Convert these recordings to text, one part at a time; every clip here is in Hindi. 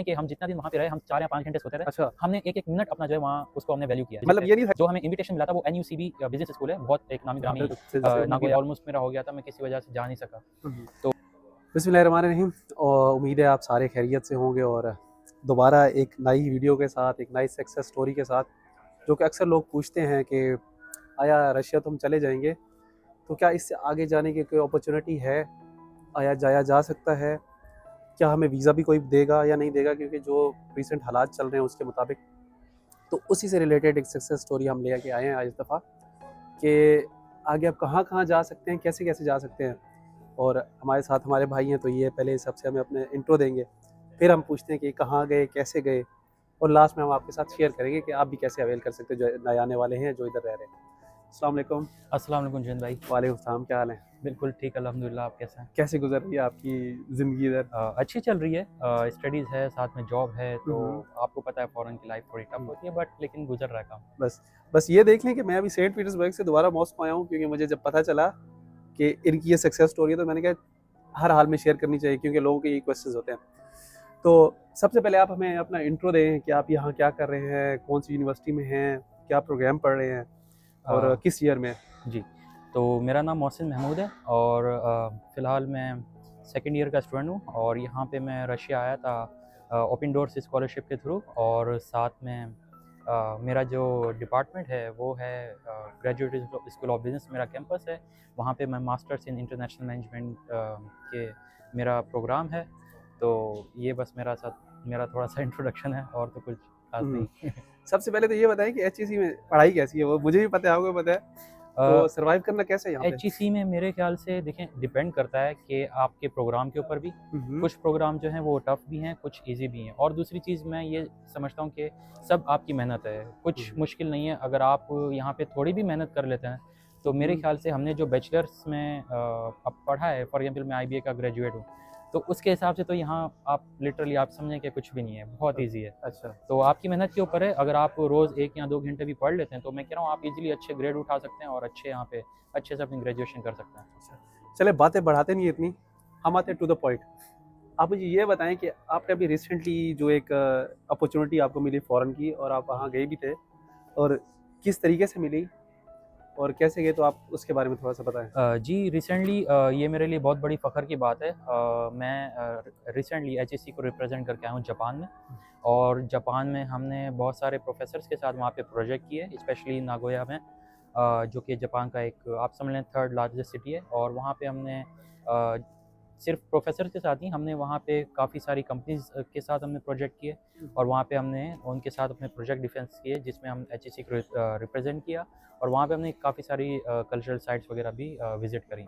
कि हम जितना दिन वहाँ पे रहे, हम 4 या 5 घंटे सोते रहे। अच्छा, हमने एक-एक मिनट अपना जो है वहाँ उसको हमने वैल्यू किया है। मतलब ये नहीं था जो हमें इन्विटेशन मिला था वो NUCB बिज़नेस स्कूल है, बहुत एक नामी-ग्रामी नागोया ऑलमोस्ट मेरा हो गया था, मैं किसी वजह से जा नहीं सका। तो बिस्मिल्लाहिर्रहमानिर्रहीम। और उम्मीद है आप सारे खैरियत से होंगे और दोबारा एक नई वीडियो के साथ, एक नई सक्सेस स्टोरी के साथ, जो कि अक्सर लोग पूछते हैं कि आया रशिया तो हम चले जाएंगे, तो क्या इससे आगे जाने की कोई अपॉर्चुनिटी है, आया जाया जा सकता है, क्या हमें वीज़ा भी कोई देगा या नहीं देगा, क्योंकि जो रिसेंट हालात चल रहे हैं उसके मुताबिक। तो उसी से रिलेटेड एक सक्सेस स्टोरी हम ले के आए हैं आज इस दफ़ा कि आगे आप कहाँ कहाँ जा सकते हैं, कैसे कैसे जा सकते हैं। और हमारे साथ हमारे भाई हैं, तो ये पहले सबसे हमें अपने इंट्रो देंगे, फिर हम पूछते हैं कि कहाँ गए, कैसे गए, और लास्ट में हम आपके साथ शेयर करेंगे कि आप भी कैसे अवेल कर सकते हैं जो नए आने वाले हैं, जो इधर रह रहे हैं। अस्सलाम वालेकुम। अस्सलाम वालेकुम जुनैद भाई। वालेकुम सलाम, क्या हाल है? बिल्कुल ठीक अल्हम्दुलिल्लाह, आप कैसे हैं? कैसे गुजर रही है आपकी ज़िंदगी इधर? अच्छी चल रही है, स्टडीज़ है, साथ में जॉब है, तो हम्म, आपको पता है फ़ॉरेन की लाइफ़ थोड़ी टफ़ होती है, बट लेकिन गुज़र रहा है काम। बस बस ये देख लें कि मैं अभी सेंट पीटर्सबर्ग से दोबारा मॉस्को आया हूँ, क्योंकि मुझे जब पता चला कि इनकी ये सक्सेस स्टोरी है, तो मैंने कहा हर हाल में शेयर करनी चाहिए, क्योंकि लोगों के ये क्वेश्चंस होते हैं। तो सबसे पहले आप हमें अपना इंट्रो दें कि आप यहाँ क्या कर रहे हैं, कौन सी यूनिवर्सिटी में हैं, क्या प्रोग्राम पढ़ रहे हैं और अ, किस ईयर में? जी, तो मेरा नाम मोहसिन महमूद है और फ़िलहाल मैं सेकंड ईयर का स्टूडेंट हूँ और यहाँ पे मैं रशिया आया था ओपन डोर्स स्कॉलरशिप के थ्रू, और साथ में मेरा जो डिपार्टमेंट है वो है ग्रेजुएट स्कूल ऑफ बिज़नेस, मेरा कैंपस है। वहाँ पे मैं मास्टर्स इन इंटरनेशनल मैनेजमेंट के मेरा प्रोग्राम है। तो ये बस मेरा थोड़ा-सा इंट्रोडक्शन है, और तो कुछ ख़ास हम्म, नहीं। सबसे पहले तो ये बताएं कि एचईसी में पढ़ाई कैसी है, वो मुझे भी पता है, आपको भी पता है, तो सर्वाइव करना कैसे है यहाँ पे? HEC में मेरे ख्याल से देखें, डिपेंड करता है कि आपके प्रोग्राम के ऊपर भी। हम्म, कुछ प्रोग्राम जो हैं वो टफ़ भी हैं, कुछ ईज़ी भी हैं, और दूसरी चीज़ मैं ये समझता हूँ कि सब आपकी मेहनत है, कुछ मुश्किल नहीं है। अगर आप यहाँ पे थोड़ी भी मेहनत कर लेते हैं, तो मेरे ख्याल से हमने जो बैचलर्स में अब पढ़ा है, फॉर एग्ज़ाम्पल मैं IBA का ग्रेजुएट हूँ, तो उसके हिसाब से तो यहाँ आप लिटरली आप समझें कि कुछ भी नहीं है, बहुत ईज़ी है। अच्छा, तो आपकी मेहनत के ऊपर है, अगर आप रोज़ 1 या 2 घंटे भी पढ़ लेते हैं, तो मैं कह रहा हूँ आप इज़िली अच्छे ग्रेड उठा सकते हैं और अच्छे यहाँ पे अच्छे से अपनी ग्रेजुएशन कर सकते हैं। अच्छा, चले बातें बढ़ाते नहीं इतनी, हम आते हैं टू द पॉइंट। आप मुझे ये बताएं कि आपने अभी रिसेंटली जो एक अपॉर्चुनिटी आपको मिली फ़ॉरेन की, और आप वहाँ गए भी थे, और किस तरीके से मिली और कैसे गए, तो आप उसके बारे में थोड़ा सा बताएं। जी, रिसेंटली ये मेरे लिए बहुत बड़ी फ़ख्र की बात है। मैं रिसेंटली HEC को रिप्रेज़ेंट करके आया हूँ जापान में, और जापान में हमने बहुत सारे प्रोफ़ेसर्स के साथ वहाँ पे प्रोजेक्ट किए, स्पेशली नागोया में, जो कि जापान का एक आप समझ लें 3rd लार्जेस्ट सिटी है। और वहाँ पे हमने सिर्फ प्रोफ़ेसर के साथ ही, हमने वहाँ पे काफ़ी सारी कंपनीज़ के साथ हमने प्रोजेक्ट किए, और वहाँ पे हमने उनके साथ अपने प्रोजेक्ट डिफेंस किए, जिसमें हम HEC को रिप्रेज़ेंट किया, और वहाँ पे हमने काफ़ी सारी कल्चरल साइट्स वगैरह भी विज़िट करी।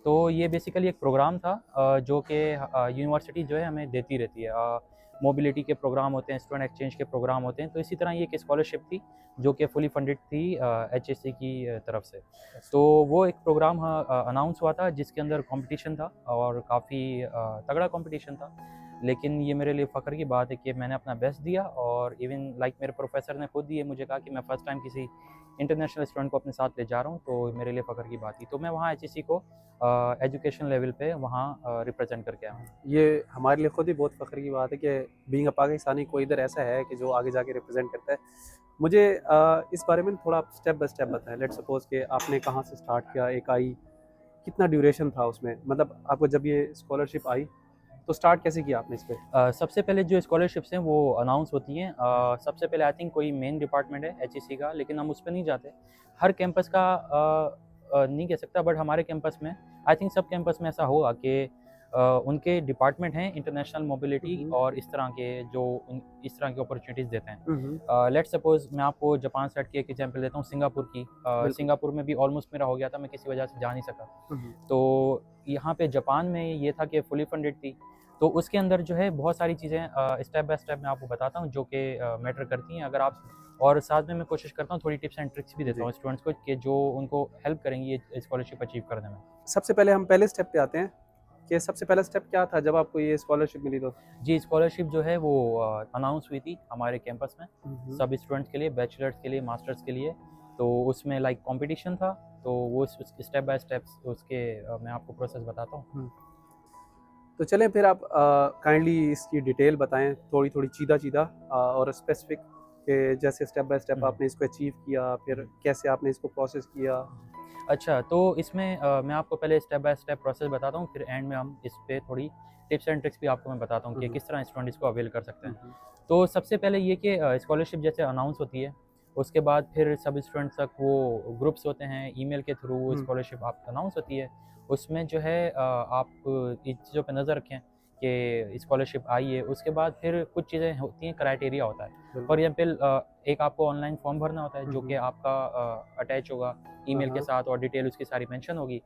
तो ये बेसिकली एक प्रोग्राम था जो कि यूनिवर्सिटी जो है हमें देती रहती है। मोबिलिटी के प्रोग्राम होते हैं, स्टूडेंट एक्सचेंज के प्रोग्राम होते हैं, तो इसी तरह ये एक स्कॉलरशिप थी जो कि फुली फंडेड थी HEC की तरफ से। तो वो एक प्रोग्राम अनाउंस हुआ था जिसके अंदर कंपटीशन था, और काफ़ी तगड़ा कंपटीशन था। लेकिन ये मेरे लिए फ़ख्र की बात है कि मैंने अपना बेस्ट दिया, और इवन लाइक मेरे प्रोफ़ेसर ने खुद ये मुझे कहा कि मैं फ़र्स्ट टाइम किसी इंटरनेशनल स्टूडेंट को अपने साथ ले जा रहा हूँ, तो मेरे लिए फ़ख्र की बात थी। तो मैं वहाँ HEC को एजुकेशन लेवल पे वहाँ रिप्रेज़ेंट करके आया हूँ। ये हमारे लिए खुद ही बहुत फ़ख्र की बात है कि बीइंग अ पाकिस्तानी कोई इधर ऐसा है कि जो आगे जाके रिप्रेजेंट करता है। मुझे इस बारे में थोड़ा स्टेप बाय स्टेप बताएं। लेट्स सपोज कि आपने कहाँ से स्टार्ट किया, एक आई, कितना ड्यूरेशन था उसमें, मतलब आपको जब ये स्कॉलरशिप आई तो स्टार्ट कैसे किया आपने इस पे? सबसे पहले जो स्कॉलरशिप्स हैं वो अनाउंस होती हैं, सबसे पहले आई थिंक कोई मेन डिपार्टमेंट है HEC का, लेकिन हम उस पे नहीं जाते। हर कैंपस का नहीं कह सकता, बट हमारे कैंपस में, आई थिंक सब कैंपस में ऐसा होगा कि उनके डिपार्टमेंट हैं इंटरनेशनल मोबिलिटी और इस तरह के, जो इस तरह की अपॉर्चुनिटीज़ देते हैं। लेट्स सपोज मैं आपको जापान साइड की एक एग्जांपल देता हूँ, सिंगापुर की। बिल्कुल। सिंगापुर में भी ऑलमोस्ट मेरा हो गया था, मैं किसी वजह से जा नहीं सका। हम्म, तो यहाँ पे जापान में ये था कि फुली फंडेड थी, तो उसके अंदर जो है बहुत सारी चीज़ें स्टेप बाय स्टेप मैं आपको बताता हूँ जो कि मैटर करती हैं, अगर आप, और साथ में मैं कोशिश करता हूँ थोड़ी टिप्स एंड ट्रिक्स भी देता जी। हूँ स्टूडेंट्स को कि जो उनको हेल्प करेंगी ये स्कॉलरशिप अचीव करने में। सबसे पहले हम पहले स्टेप पे आते हैं कि सबसे पहला स्टेप क्या था जब आपको ये स्कॉलरशिप मिली तो? जी, स्कॉलरशिप जो है वो अनाउंस हुई थी हमारे कैंपस में, हम्म, सब स्टूडेंट्स के लिए, बैचलर्स के लिए, मास्टर्स के लिए। तो उसमें लाइक कंपटीशन था, तो वो स्टेप बाय स्टेप्स उसके मैं आपको प्रोसेस बताता हूँ। हम्म। तो चलें फिर आप काइंडली इसकी डिटेल बताएं थोड़ी थोड़ी चीदा चीदा और स्पेसिफिक कि जैसे स्टेप बाय स्टेप आपने इसको अचीव किया, फिर कैसे आपने इसको प्रोसेस किया। अच्छा, तो इसमें मैं आपको पहले स्टेप बाय स्टेप प्रोसेस बताता हूँ, फिर एंड में हम इस पे थोड़ी टिप्स एंड ट्रिक्स भी आपको मैं बताता हूँ कि किस तरह स्टूडेंट इसको अवेल कर सकते हैं। तो सबसे पहले ये कि स्कॉलरशिप जैसे अनाउंस होती है, उसके बाद फिर सब स्टूडेंट्स तक वो ग्रुप्स होते हैं, ईमेल के थ्रू स्कॉलरशिप आप अनाउंस होती है। उसमें जो है आप इन चीज़ों पे नज़र रखें कि स्कॉलरशिप आई है। उसके बाद फिर कुछ चीज़ें होती हैं, क्राइटेरिया होता है। फॉर एग्जांपल एक आपको ऑनलाइन फॉर्म भरना होता है जो कि आपका अटैच होगा ईमेल के साथ और डिटेल उसकी सारी मेंशन होगी।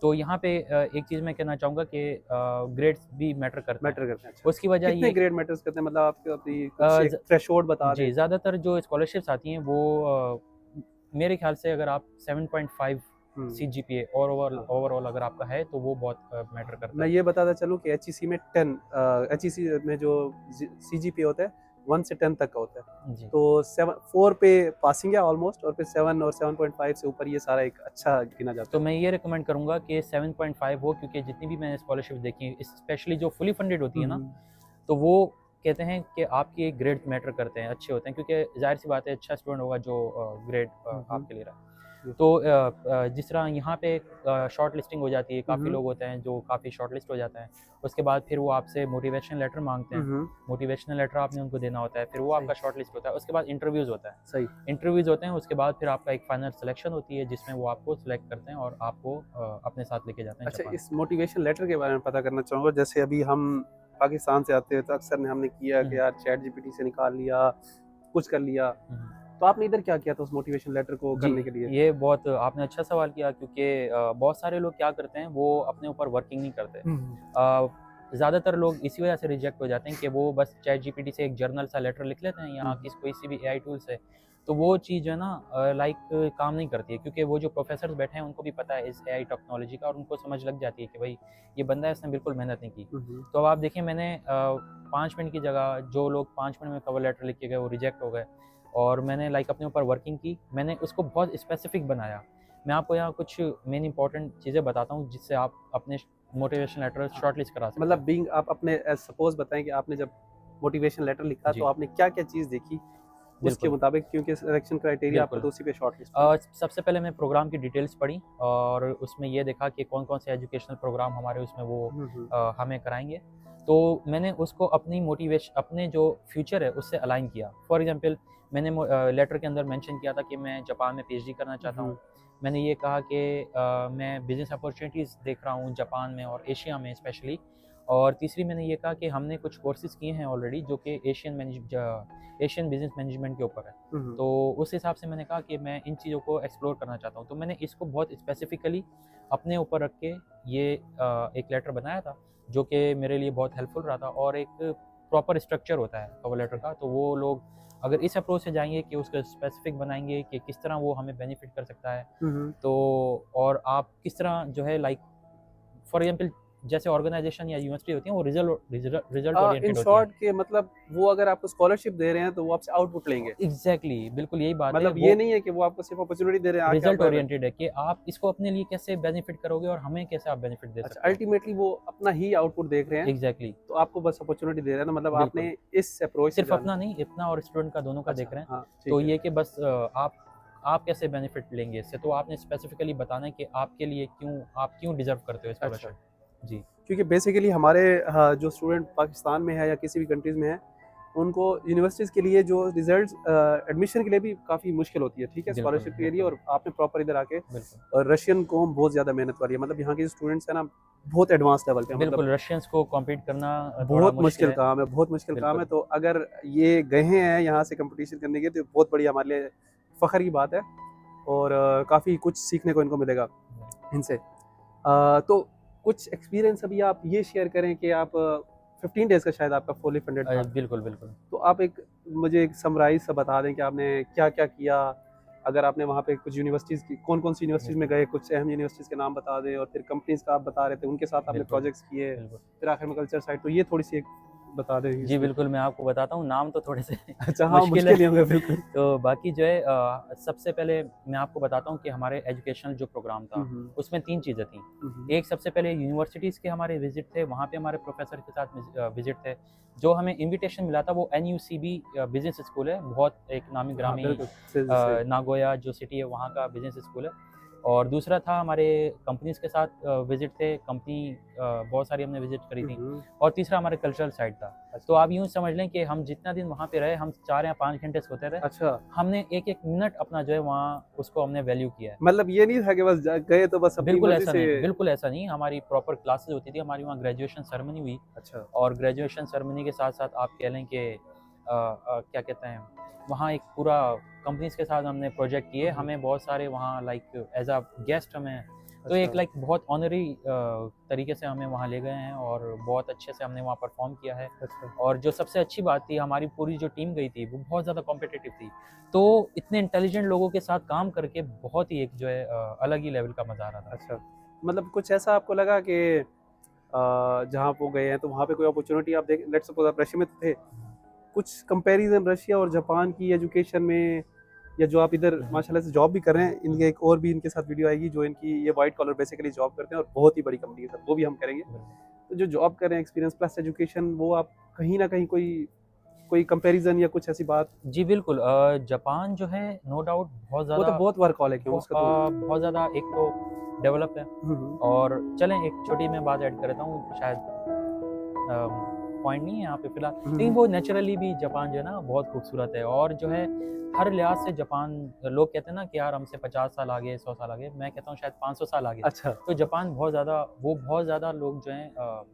तो यहाँ पे एक चीज़ मैं कहना चाहूँगा कि ग्रेड्स भी मैटर करते हैं। अच्छा। उसकी वजह कितने ये ग्रेड मैटर्स करते हैं, मतलब आपके अपनी कुछ एक थ्रेशोल्ड बता दें। जी, ज़्यादातर जो स्कॉलरशिप्स आती हैं वो मेरे ख्याल से अगर आप 7.5 सीजीपीए और ओवरऑल अगर आपका है तो वो बहुत मैटर करता मैं है। ये बताता चलूँ कि एचईसी में 10 एचईसी में जो सीजीपीए होता है 1 से 10 तक का होता है। जी। तो 4 पे पासिंग है ऑलमोस्ट, और फिर 7 और 7.5 से ऊपर ये सारा एक अच्छा गिना जाता तो है। मैं ये रिकमेंड करूँगा कि 7.5 हो, क्योंकि जितनी भी मैंने स्कॉलरशिप देखी है, स्पेशली जो फुली फंडेड होती है ना, तो वो कहते हैं कि आपके ग्रेड मैटर करते हैं, अच्छे होते हैं, क्योंकि ज़ाहिर सी बात है अच्छा स्टूडेंट होगा जो ग्रेड आपके ले रहा है। तो जिस तरह यहाँ पे शॉर्ट लिस्टिंग हो जाती है, काफ़ी लोग होते हैं जो काफ़ी शॉर्ट लिस्ट हो जाता है। उसके बाद फिर वो आपसे मोटिवेशन लेटर मांगते हैं, मोटिवेशनल लेटर आपने उनको देना होता है, फिर वो आपका शॉर्ट लिस्ट होता है। उसके बाद इंटरव्यूज़ होता है, सही। इंटरव्यूज़ होते हैं, उसके बाद फिर आपका एक फाइनल सिलेक्शन होती है जिसमें वो आपको सिलेक्ट करते हैं और आपको अपने साथ लेके जाते हैं अच्छा, जापान। इस मोटिवेशन लेटर के बारे में पता करना चाहूँगा। जैसे अभी हम पाकिस्तान से आते हैं तो अक्सर हमने किया कि यार चैट जीपीटी से निकाल लिया, कुछ कर लिया। तो आपने इधर क्या किया था उस मोटिवेशन लेटर को करने के लिए? ये बहुत आपने अच्छा सवाल किया, क्योंकि बहुत सारे लोग क्या करते हैं वो अपने ऊपर वर्किंग नहीं करते। ज़्यादातर लोग इसी वजह से रिजेक्ट हो जाते हैं कि वो बस चैट जीपीटी से एक जर्नल सा लेटर लिख लेते हैं या किसी भी एआई टूल से। तो वो चीज़ जो है ना लाइक काम नहीं करती है, क्योंकि वो जो प्रोफेसर्स बैठे हैं उनको भी पता है इस एआई टेक्नोलॉजी का, और उनको समझ लग जाती है कि भाई ये बंदा है, इसने बिल्कुल मेहनत नहीं की। तो अब आप देखिए, मैंने 5 मिनट की जगह जो लोग 5 मिनट में कवर लेटर लिख के गए वो रिजेक्ट हो गए, और मैंने लाइक अपने ऊपर वर्किंग की, मैंने उसको बहुत स्पेसिफिक बनाया। मैं आपको यहाँ कुछ मेन इंपॉर्टेंट चीज़ें बताता हूँ जिससे आप अपने मोटिवेशन लेटर शॉर्टलिस्ट करा सकते हैं। मतलब बीइंग आप अपने सपोज बताएं कि आपने जब मोटिवेशन लेटर लिखा तो आपने क्या क्या चीज़ देखी उसके मुताबिक, क्योंकि सिलेक्शन क्राइटेरिया आपका तो उसी पे शॉर्टलिस्ट। सबसे पहले मैं प्रोग्राम की डिटेल्स पढ़ी और उसमें ये देखा कि कौन कौन से एजुकेशनल प्रोग्राम हमारे उसमें वो हमें कराएंगे। तो मैंने उसको अपनी मोटिवेशन, अपने जो फ्यूचर है उससे अलाइन किया। फॉर एग्जांपल मैंने लेटर के अंदर मेंशन किया था कि मैं जापान में पीएचडी करना चाहता हूँ। मैंने ये कहा कि मैं बिजनेस अपॉर्चुनिटीज़ देख रहा हूँ जापान में और एशिया में स्पेशली। और तीसरी मैंने ये कहा कि हमने कुछ कोर्सेज़ किए हैं ऑलरेडी जो कि एशियन बिजनेस मैनेजमेंट के ऊपर है। तो उस हिसाब से मैंने कहा कि मैं इन चीज़ों को एक्सप्लोर करना चाहता हूँ। तो मैंने इसको बहुत स्पेसिफिकली अपने ऊपर रख के ये एक लेटर बनाया था जो कि मेरे लिए बहुत हेल्पफुल रहा था। और एक प्रॉपर स्ट्रक्चर होता है कवर लेटर का, तो वो लोग अगर इस अप्रोच से जाएंगे कि उसको स्पेसिफिक बनाएंगे कि किस तरह वो हमें बेनिफिट कर सकता है, तो और आप किस तरह जो है लाइक फॉर एग्जांपल जैसे ऑर्गेनाइजेशन या यूनिवर्सिटी होती है वो रिजल्ट इन ओरिएंटेड होती है। शॉर्ट के मतलब वो अगर आपको स्कॉलरशिप दे रहे हैं तो वो आपसे आउटपुट लेंगे। एग्जैक्टली बिल्कुल यही बात है। मतलब ये नहीं है कि वो आपको सिर्फ अपॉर्चुनिटी दे रहे हैं, रिजल्ट ओरिएंटेड है कि आप इसको अपने लिए कैसे बेनिफिट करोगे और हमें कैसे आप बेनिफिट दे सकते हो। अल्टीमेटली वो अपना ही आउटपुट देख रहे हैं। एग्जैक्टली। तो आपको बस अपॉर्चुनिटी दे रहे हैं ना, मतलब बिल्कुल। आपने इस अप्रोच सिर्फ अपना नहीं, इतना और स्टूडेंट का दोनों का देख रहे हैं। हाँ, तो ये कि बस आप कैसे बेनिफिट लेंगे इससे, तो आपने स्पेसिफिकली बताना है कि आपके लिए आप क्यों डिजर्व करते हो स्कॉलरशिप। जी, क्योंकि बेसिकली हमारे जो स्टूडेंट पाकिस्तान में है या किसी भी कंट्रीज़ में है, उनको यूनिवर्सिटीज़ के लिए जो रिजल्ट्स एडमिशन के लिए भी काफ़ी मुश्किल होती है, ठीक है, बिल्कुल, स्कॉलरशिप के लिए। और आपने प्रॉपर इधर आके बिल्कुल, और रशियन कौम बहुत ज़्यादा मेहनत वाली है, मतलब यहाँ के जो स्टूडेंट्स हैं ना बहुत एडवांस लेवल पे हैं, मतलब बिल्कुल रशियंस को कॉम्पीट करना थोड़ा बहुत मुश्किल मुश्किल है। काम है, बहुत मुश्किल काम है। बिल्कुल। तो अगर ये गए हैं यहाँ से कंपटीशन करने के तो बहुत बड़ी हमारे लिए फ़ख्र की बात है, और काफ़ी कुछ सीखने को इनको मिलेगा इनसे। तो कुछ एक्सपीरियंस अभी आप ये शेयर करें कि आप 15 डेज़ का शायद आपका फुली फंडेड था। बिल्कुल, बिल्कुल। तो आप मुझे एक समराइज़ सा बता दें कि आपने क्या-क्या किया? अगर आपने वहाँ पे कुछ यूनिवर्सिटीज़ की कौन-कौन सी यूनिवर्सिटीज़ में गए, कुछ अहम यूनिवर्सिटीज़ के नाम बता दें, और फिर कंपनीज़ का आप बता रहे थे, उनके साथ आपने बिल्कुल, प्रोजेक्ट्स किए, बिल्कुल। फिर आखिर में कल्चर साइड, तो ये थोड़ी-सी एक बता दें जी इसमें? बिल्कुल, मैं आपको बताता हूँ, नाम तो थोड़े से अच्छा, हाँ, मुश्किल मुश्किल ही है। होंगे बिल्कुल। तो बाकी जो है सबसे पहले मैं आपको बताता हूँ कि हमारे एजुकेशनल जो प्रोग्राम था, हुँ, हुँ। उसमें 3 चीज़ें थीं। हुँ, हुँ। एक सबसे पहले यूनिवर्सिटीज़ के हमारे विज़िट थे, वहाँ पे हमारे प्रोफ़ेसर के साथ विज़िट थे। जो हमें इन्विटेशन मिला था वो एनयूसीबी बिज़नेस स्कूल है, बहुत एक हाँ, नामी-गिरामी बिल्कुल, सही, सही। नागोया जो सिटी है वहाँ का बिज़नेस स्कूल है। और दूसरा था हमारे कंपनीज़ के साथ विज़िट थे, कंपनी बहुत सारी हमने विज़िट करी हुँ, थी। हुँ। और तीसरा हमारे कल्चरल साइड था। तो अच्छा, आप यूँ समझ लें कि हम जितना दिन वहाँ पे रहे, हम 4 या 5 घंटे सोते थे। अच्छा, हमने एक-एक मिनट अपना जो है वहाँ उसको हमने वैल्यू किया है। मतलब ये नहीं था कि बस जा गए तो बस अपनी मर्ज़ी से। बिल्कुल ऐसा नहीं, हमारी प्रॉपर क्लासेस होती थी, हमारी वहाँ ग्रेजुएशन सेरेमनी हुई। अच्छा। और ग्रेजुएशन सेरेमनी के साथ-साथ आप कह लें कि क्या कहते हैं, वहाँ एक पूरा कंपनीज़ के साथ हमने प्रोजेक्ट किए। हुँ, हुँ। हमें बहुत सारे वहाँ लाइक एज़ अ गेस्ट हमें तो अच्छा, एक लाइक बहुत ऑनरी तरीके से हमें वहाँ ले गए हैं और बहुत अच्छे से हमने वहाँ परफ़ॉर्म किया है। अच्छा, और जो सबसे अच्छी बात थी, हमारी पूरी जो टीम गई थी, वो बहुत ज़्यादा कॉम्पिटिटिव थी। तो इतने इंटेलिजेंट लोगों के साथ काम करके बहुत ही एक जो है अलग ही लेवल का मज़ा आ रहा था। अच्छा। मतलब कुछ ऐसा आपको लगा कि जहाँ वो गए हैं तो वहाँ पे कोई अपॉर्च्युनिटी आप देख लेट्स सपोज़ आप रशिया में तो थे। कुछ कंपैरिज़न रशिया और जापान की एजुकेशन में या जो आप इधर हुँ, हुँ। माशाल्लाह से जॉब भी कर रहे हैं, हुँ, इनके एक और भी इनके साथ वीडियो आएगी जो इनकी ये व्हाइट कॉलर बेसिकली जॉब करते हैं और बहुत ही बड़ी कंपनी के साथ, वो भी हम करेंगे। बिल्कुल। तो जो जॉब कर रहे हैं एक्सपीरियंस प्लस एजुकेशन वो आप कहीं न कहीं कोई कोई कंपैरिज़न या कुछ ऐसी बात? जी, बिल्कुल जापान जो है नो डाउट बहुत वो तो ज़्यादा बहुत वर्कहॉलिक है उसका तो। बहुत ज़्यादा एक तो डेवलप है। हुँ, हुँ। और चलें एक छोटी मैं बात ऐड कर देता हूँ, शायद पॉइंट नहीं है यहाँ पे फ़िलहाल, हुँ, लेकिन हुँ। वो नेचुरली भी जापान जो है ना बहुत खूबसूरत है। और जो है हर लिहाज से जापान, लोग कहते हैं ना कि यार हमसे 50 साल आगे, 100 साल आगे, मैं कहता हूँ शायद 500 साल आगे। अच्छा। तो जापान बहुत ज़्यादा लोग जो हैं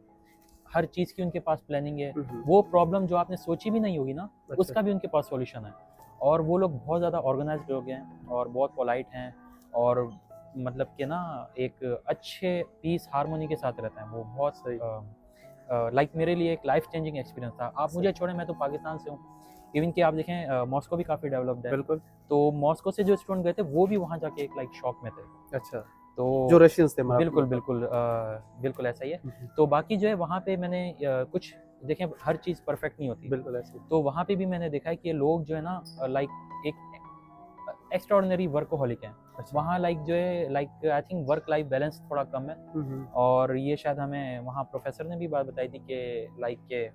हर चीज़ की उनके पास प्लानिंग है। हुँ, हुँ। वो प्रॉब्लम जो आपने सोची भी नहीं होगी ना, अच्छा। उसका भी उनके पास सॉल्यूशन है। और वो लोग बहुत ज़्यादा ऑर्गेनाइज़्ड लोग हैं और बहुत पोलाइट हैं और मतलब कि ना एक अच्छे पीस हार्मनी के साथ रहते हैं। वो बहुत सही, लाइक मेरे लिए एक लाइफ़ चेंजिंग एक्सपीरियंस था। आप सही। मुझे छोड़ें, मैं तो पाकिस्तान से हूँ। इवन कि आप देखें मॉस्को भी काफ़ी डेवलप्ड है। बिल्कुल। तो मॉस्को से जो स्टूडेंट गए थे, वो भी वहाँ जाके एक लाइक शॉक में थे। अच्छा। तो जो रशियंस थे बिल्कुल, मतलब। बिल्कुल बिल्कुल ऐसा ही है। हुँ, हुँ। तो बाकी जो है वहाँ पे मैंने कुछ देखें, हर चीज़ परफेक्ट नहीं होती। बिल्कुल ऐसे ही। तो वहाँ पे भी मैंने देखा है कि लोग जो है ना लाइक एक एक्स्ट्राऑर्डिनरी वर्कोहॉलिक हैं। अच्छा। वहाँ लाइक जो है like I think work life balance थोड़ा कम है। हुँ, हुँ। और ये शायद हमें वहाँ प्रोफ़ेसर ने भी बात बताई थी कि लाइक के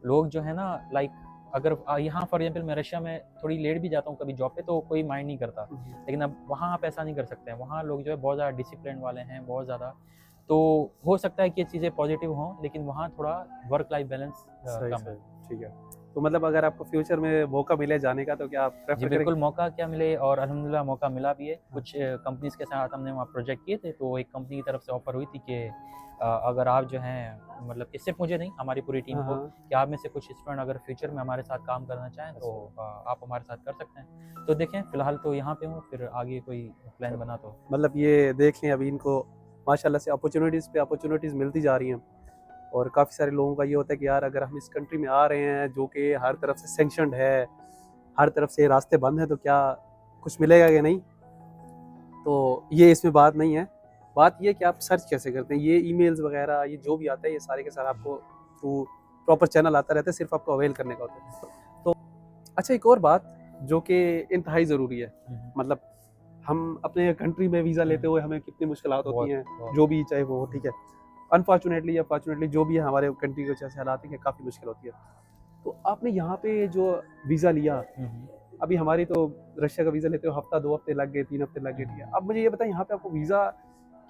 लोग जो है ना लाइक अगर यहाँ फॉर एग्जांपल मैं रशिया में थोड़ी लेट भी जाता हूँ कभी जॉब पे तो कोई माइंड नहीं करता। हुँ, हुँ। लेकिन अब वहाँ आप ऐसा नहीं कर सकते हैं। वहाँ लोग जो है बहुत ज़्यादा डिसिप्लिन वाले हैं, बहुत ज़्यादा। तो हो सकता है कि ये चीज़ें पॉजिटिव हों, लेकिन वहाँ थोड़ा वर्क लाइफ बैलेंस सही, कम सही। है। ठीक है। तो मतलब अगर आपको फ्यूचर में मौका मिले जाने का तो क्या आप जी, प्रेफ़र बिल्कुल करेंगे? मौका क्या मिले और अल्हम्दुलिल्लाह मौका मिला भी है। हाँ। कुछ कंपनीज़ के साथ हमने वहाँ प्रोजेक्ट किए थे, तो एक कंपनी की तरफ से ऑफ़र हुई थी कि अगर आप जो हैं मतलब कि सिर्फ़ मुझे नहीं, हमारी पूरी टीम हाँ, को, हाँ। कि आप में से कुछ स्टूडेंट अगर फ्यूचर में हमारे साथ काम करना चाहें तो अच्छा, आप हमारे साथ कर सकते हैं। तो देखें फ़िलहाल तो यहाँ पे हूँ, फिर आगे कोई अच्छा। प्लान बना तो मतलब ये देख लें अभी इनको माशाल्लाह से अपॉर्च्युनिटीज़ पे अपॉर्च्युनिटीज़ मिलती जा रही हैं और काफ़ी सारे लोगों का ये होता है कि यार अगर हम इस कंट्री में आ रहे हैं जो कि हर तरफ से सैंक्शन्ड है, हर तरफ से रास्ते बंद हैं तो क्या कुछ मिलेगा या नहीं? तो ये इसमें बात नहीं है। बात ये है कि आप सर्च कैसे करते हैं? ये ईमेल्स वगैरह ये जो भी आता है ये सारे के सारे आपको थ्रू प्रॉपर चैनल आता रहता है, सिर्फ़ आपको अवेल करने का होता है। तो अच्छा एक और बात जो कि इंतहाई ज़रूरी है, हुँ, हुँ। मतलब हम अपने कंट्री में वीज़ा लेते हुँ, हुए हमें कितनी मुश्किलात होती बहुत, हैं, बहुत। जो भी चाहे वो हो, ठीक है। अनफॉर्चुनेटली या फॉर्चुनेटली जो भी है हमारे कंट्री के कुछ ऐसे हालात हैं कि काफ़ी मुश्किल होती है। तो आपने यहाँ पे जो वीज़ा लिया, हुँ, हुँ। अभी हमारी तो रशिया का वीज़ा लेते हुए हफ़्ता 2 हफ़्ते लग गए, 3 हफ़्ते लग गए, हुँ, ठीक है। हुँ। अब मुझे ये बताएँ यहाँ पे आपको वीज़ा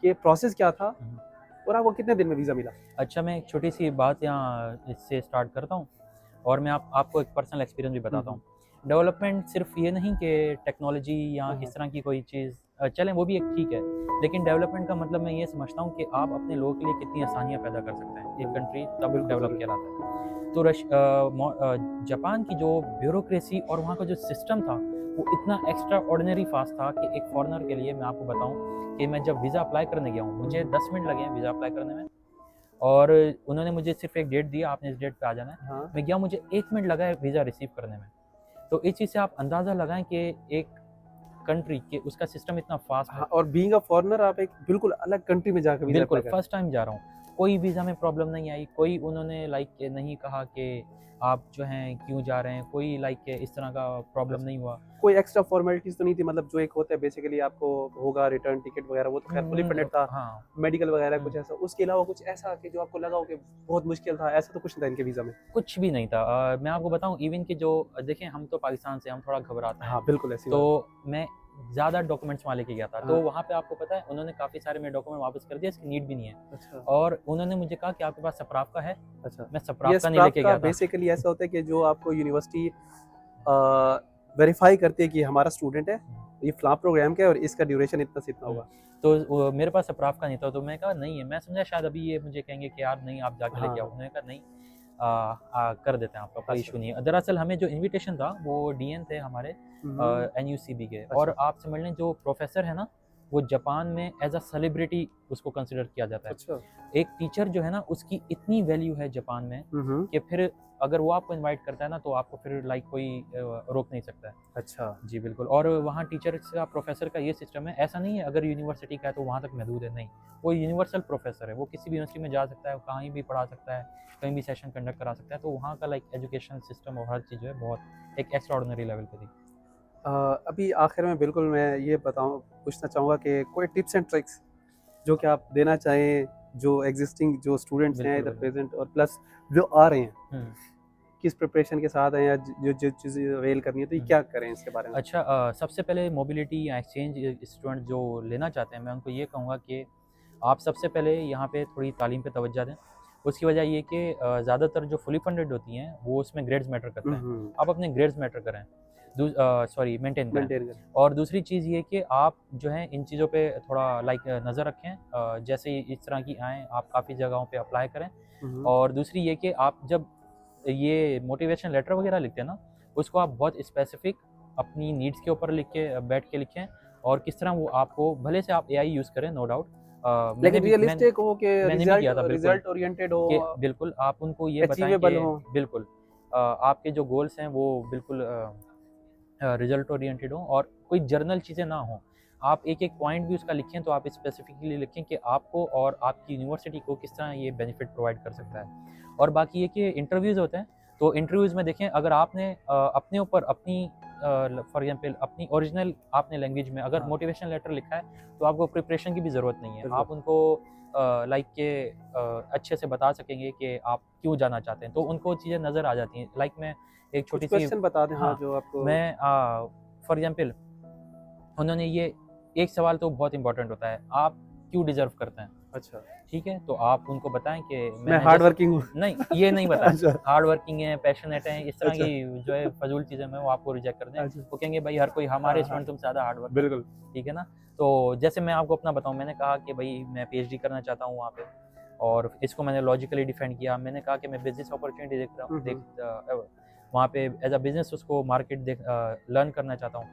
के प्रोसेस क्या था हुँ, हुँ। और आपको कितने दिन में वीज़ा मिला? अच्छा, मैं एक छोटी-सी बात यहाँ इससे स्टार्ट करता हूँ और मैं आपको एक पर्सनल एक्सपीरियंस भी हुँ, बताता हुँ। हूँ। डेवलपमेंट सिर्फ़ ये नहीं कि टेक्नोलॉजी या हाँ, हाँ। इस तरह की कोई चीज़ चलें वो भी एक ठीक है। लेकिन डेवलपमेंट का मतलब मैं ये समझता हूँ कि आप अपने लोगों के लिए कितनी आसानियाँ पैदा कर सकते हैं। एक कंट्री तब बिल्कुल डेवलप ज़रूरी। कहलाता है। तो जापान की जो ब्यूरोक्रेसी और वहाँ का जो सिस्टम था, वो इतना एक्स्ट्राऑर्डिनरी फ़ास्ट था कि एक फ़ॉरेनर के लिए मैं आपको बताऊँ कि मैं जब वीज़ा अप्लाई करने गया हूँ, हुँ, मुझे हुँ। 10 मिनट लगे हैं वीज़ा अप्लाई करने में। और उन्होंने मुझे सिर्फ़ एक डेट दिया, आपने इस डेट पे आ जाना है। हाँ। मैं गया, मुझे 1 मिनट लगा है वीज़ा रिसीव करने में। तो इस चीज़ से आप अंदाज़ा लगाएँ कि एक कंट्री के उसका सिस्टम इतना फ़ास्ट है। हाँ, और बीइंग अ फॉरेनर आप एक बिल्कुल अलग कंट्री में जाकर वीज़ा बिल्कुल, अप्लाई कर रहे हैं। फर्स्ट टाइम जा रहा हूँ। कोई वीज़ा में प्रॉब्लम नहीं आई, कोई उन्होंने लाइक नहीं कहा कि आप जो हैं क्यों जा रहे हैं, कोई लाइक इस तरह का प्रॉब्लम नहीं हुआ। कोई एक्स्ट्रा फॉर्मेलिटीज़ तो नहीं थी, मतलब जो एक होता है बेसिकली आपको होगा रिटर्न टिकट वगैरह, वो तो खैर फुली फंडेड था, हाँ। मेडिकल वगैरह हुँ। कुछ ऐसा, उसके अलावा कुछ ऐसा कि जो आपको लगा हो कि बहुत मुश्किल था, ऐसा तो कुछ नहीं था इनके वीज़ा में? कुछ भी नहीं था। मैं आपको बताऊँ इवन कि जो देखें हम तो पाकिस्तान से हम थोड़ा घबराते हैं, हाँ, बिल्कुल ऐसी बात तो मैं ज़्यादा डॉक्यूमेंट्स वहाँ लेके गया था। तो हाँ। वहाँ पे आपको पता है उन्होंने काफ़ी सारे मेरे डॉक्यूमेंट वापस कर दिए, इसकी नीड भी नहीं है। अच्छा, और उन्होंने मुझे कहा कि आपके पास सप्राव का है? अच्छा। मैं ये सप्राव का नहीं स्क्रैप लेके का गया था। बेसिकली ऐसा होता है कि जो आपको यूनिवर्सिटी वेरीफ़ाई करती है कि हमारा स्टूडेंट है, ये फ़लाँ प्रोग्राम का है और इसका ड्यूरेशन इतना से इतना होगा। तो वो मेरे पास सप्राव का नहीं था, तो मैं कहा नहीं है। मैं समझा शायद अभी ये मुझे कहेंगे कि यार नहीं आप जाके हाँ, लेके आओ। हाँ। उन्होंने कहा नहीं, कर देते हैं आपका, कोई अच्छा। इशू नहीं है। दरअसल हमें जो इनविटेशन था वो डीएन थे हमारे हुँ, हुँ। एनयूसीबी के। अच्छा, और आप समझ लें जो प्रोफेसर है ना, वो जापान में एज अ सेलिब्रिटी उसको कंसिडर किया जाता है। अच्छा। एक टीचर जो है ना उसकी इतनी वैल्यू है जापान में हुँ, हुँ। कि फिर अगर वो आपको इनवाइट करता है ना तो आपको फिर लाइक कोई रोक नहीं सकता है। अच्छा। जी बिल्कुल। और वहाँ टीचर्स का प्रोफेसर का ये सिस्टम है, ऐसा नहीं है अगर यूनिवर्सिटी का है तो वहाँ तक महदूद है, नहीं। वो यूनिवर्सल प्रोफेसर है, वो किसी भी यूनिवर्सिटी में जा सकता है, कहीं भी पढ़ा सकता है, कहीं भी सेशन कंडक्ट करा सकता है। तो वहाँ का लाइक एजुकेशन सिस्टम और हर चीज़ जो है बहुत एक एक्स्ट्रा ऑर्डिनरी लेवल पे थी। अ, अभी आखिर में बिल्कुल मैं ये पूछना चाहूँगा कि कोई टिप्स एंड ट्रिक्स जो कि आप देना चाहें, जो एग्ज़िस्टिंग जो स्टूडेंट्स हैं बिल्कुल, इधर बिल्कुल। प्रेज़ेंट और प्लस जो आ रहे हैं, हुँ, किस प्रिपरेशन के साथ हैं या जो जो चीज़ें अवेल करनी है, तो ये हुँ। क्या करें इसके बारे में? अच्छा, सबसे पहले मोबिलिटी या एक्सचेंज स्टूडेंट जो लेना चाहते हैं, मैं उनको ये कहूँगा कि आप सबसे पहले यहाँ पे थोड़ी तालीम पे तवज्जो दें। उसकी वजह ये कि ज़्यादातर जो फुली फंडेड होती हैं, वो उसमें ग्रेड्स मैटर करते हुँ, हैं। हुँ। आप अपने ग्रेड्स मैटर करें, सॉरी मेंटेन करें। मेंटेन करें। और दूसरी चीज़ ये कि आप जो है इन चीज़ों पे थोड़ा लाइक नज़र रखें। जैसे ही इस तरह की आएँ, आप काफ़ी जगहों पे अप्लाई करें। हुँ, हुँ। और दूसरी ये कि आप जब ये मोटिवेशन लेटर वगैरह लिखते हैं ना, उसको आप बहुत स्पेसिफिक अपनी नीड्स के ऊपर लिख के बैठ के लिखें। और किस तरह वो आपको भले से आप एआई यूज़ करें, नो डाउट। लेकिन रियलिस्टिक हो कि मैंने भी रिज़ल्ट किया था बिल्कुल, रिज़ल्ट ओरिएंटेड हो, कि बिल्कुल आप उनको ये बताएँ कि अचीवेबल हो। बिल्कुल आपके जो गोल्स हैं वो बिल्कुल रिजल्ट ओरिएंटेड हों और कोई जर्नल चीज़ें ना हों। आप एक-एक पॉइंट भी उसका लिखें तो आप स्पेसिफिकली लिखें कि आपको और आपकी यूनिवर्सिटी को किस तरह ये बेनिफिट प्रोवाइड कर सकता है। और बाकी ये कि इंटरव्यूज़ होते हैं, तो इंटरव्यूज़ में देखें अगर आपने अपने ऊपर अपनी फॉर एग्ज़ाम्पल अपनी ओरिजिनल आपने लैंग्वेज में अगर हाँ, मोटिवेशन लेटर लिखा है, तो आपको प्रिपरेशन की भी ज़रूरत नहीं है। बिल्कुल। आप उनको लाइक के अच्छे से बता सकेंगे कि आप क्यों जाना चाहते हैं, तो उनको चीज़ें नज़र आ जाती हैं। लाइक मैं एक कुछ छोटी-सी क्वेश्चन बता दें हाँ, हाँ, जो आपको मैं फॉर एग्ज़ाम्पल उन्होंने ये एक सवाल तो बहुत इम्पोर्टेंट होता है, आप क्यों डिज़र्व करते हैं? अच्छा, ठीक है? तो आप उनको बताएँ कि मैं मैंने हार्ड जैसे वर्किंग हूँ। नहीं, ये नहीं बताएँ। अच्छा, हार्ड वर्किंग हैं, पैशनेट हैं, इस तरह अच्छा, की जो है फ़ज़ूल चीज़ें हैं वो आपको रिजेक्ट कर दें। अच्छा। वो कहेंगे भाई हर कोई हमारे हाँ, हाँ, स्टूडेंट तुमसे ज़्यादा हार्ड वर्कर हैं, बिल्कुल। ठीक है ना? तो जैसे मैं आपको अपना बताऊँ, मैंने कहा कि भई मैं पीएचडी करना चाहता हूँ वहाँ पे और इसको मैंने लॉजिकली डिफेंड किया। मैंने कहा कि मैं बिज़नेस अपॉर्च्युनिटी देख रहा हुँ, हूँ, हुँ। वहाँ पे एज़ अ बिज़नेस उसको मार्केट लर्न करना चाहता हूँ।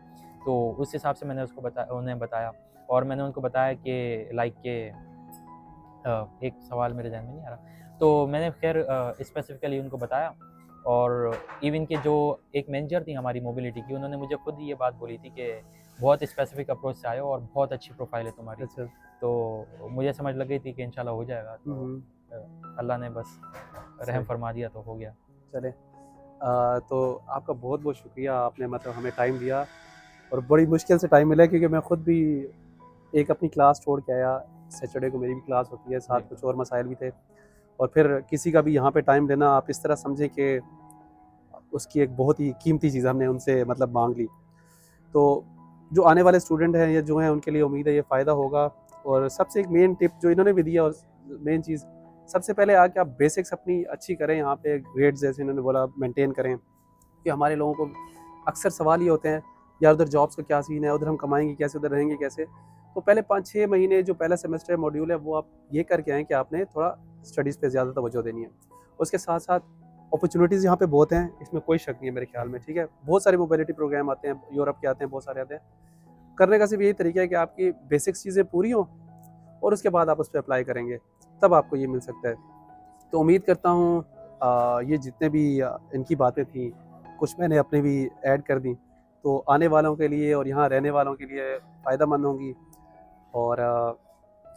तो उस हिसाब से मैंने उन्हें बताया और मैंने उनको बताया कि लाइक के एक सवाल मेरे ज़हन में नहीं आ रहा। तो मैंने ख़ैर स्पेसिफ़िकली उनको बताया। और इवन कि जो एक मैनेजर थी हमारी मोबिलिटी की, उन्होंने मुझे खुद ही ये बात बोली थी कि बहुत स्पेसिफ़िक अप्रोच से आए हो और बहुत अच्छी प्रोफ़ाइल है तुम्हारी। अच्छा। तो मुझे समझ लग गई थी कि इंशाल्लाह हो जाएगा। हुँ, तो हुँ। अल्लाह ने बस रहम सही, फ़रमा दिया तो हो गया। चलें तो आपका बहुत-बहुत शुक्रिया, आपने मतलब हमें टाइम दिया और बड़ी मुश्किल से टाइम मिला क्योंकि मैं खुद भी एक अपनी क्लास छोड़ के आया, सैटरडे को मेरी भी क्लास होती है, साथ जी। कुछ और मसाइल भी थे और फिर किसी का भी यहाँ पे टाइम देना आप इस तरह समझें कि उसकी एक बहुत ही कीमती चीज़ हमने उनसे मतलब माँग ली। तो जो आने वाले स्टूडेंट हैं या जो हैं उनके लिए उम्मीद है ये फ़ायदा होगा और सबसे एक मेन टिप जो इन्होंने भी दिया और मेन चीज़ सबसे पहले आके आप बेसिक्स अपनी अच्छी करें, यहाँ पे ग्रेड्स जैसे इन्होंने बोला मेंटेन करें कि हमारे लोगों को अक्सर सवाल ये होते हैं यार उधर जॉब्स का क्या सीन है, उधर हम कमाएंगे कैसे, उधर रहेंगे कैसे। तो पहले 5-6 महीने जो पहला सेमेस्टर मॉड्यूल है वो आप ये करके आएँ कि आपने थोड़ा स्टडीज़ पे ज़्यादा तवज्जो देनी है। उसके साथ साथ अपॉर्चुनिटीज़ यहाँ पे बहुत हैं, इसमें कोई शक नहीं है मेरे ख्याल में, ठीक है। बहुत सारे मोबिलिटी प्रोग्राम आते हैं, यूरोप के आते हैं, बहुत सारे आते हैं। करने का सिर्फ यही तरीका है कि आपकी बेसिक्स चीज़ें पूरी हों और उसके बाद आप उस पे अप्लाई करेंगे, तब आपको ये मिल सकता है। तो उम्मीद करता हूँ ये जितने भी इनकी बातें थी, कुछ मैंने अपने भी ऐड कर दी, तो आने वालों के लिए और यहाँ रहने वालों के लिए फ़ायदेमंद होंगी और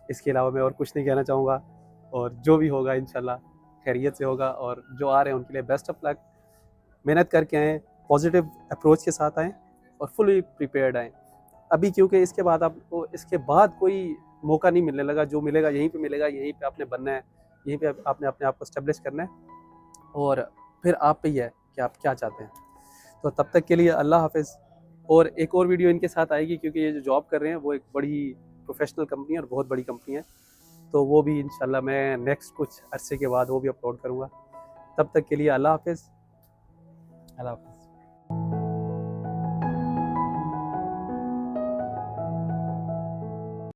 इसके अलावा मैं और कुछ नहीं कहना चाहूँगा और जो भी होगा इंशाल्लाह खैरियत से होगा, और जो आ रहे हैं उनके लिए बेस्ट ऑफ लक। मेहनत करके आएँ, पॉजिटिव अप्रोच के साथ आएँ और फुली प्रिपेयर्ड आएँ अभी, क्योंकि इसके बाद आपको इसके बाद कोई मौका नहीं मिलने लगा। जो मिलेगा यहीं पे मिलेगा, यहीं पे आपने बनना है, यहीं पे आपने अपने आप को स्टेब्लिश करना है, और फिर आप पे ही है कि आप क्या चाहते हैं। तो तब तक के लिए अल्लाह हाफ़िज़। और एक और वीडियो इनके साथ आएगी, क्योंकि ये जो जॉब कर रहे हैं वो एक बड़ी प्रोफेशनल कंपनी है और बहुत बड़ी कंपनी है, तो वो भी इंशाल्लाह मैं नेक्स्ट कुछ अरसे के बाद वो भी अपलोड करूँगा। तब तक के लिए अल्लाह हाफ़िज़। अल्लाह हाफ़िज़।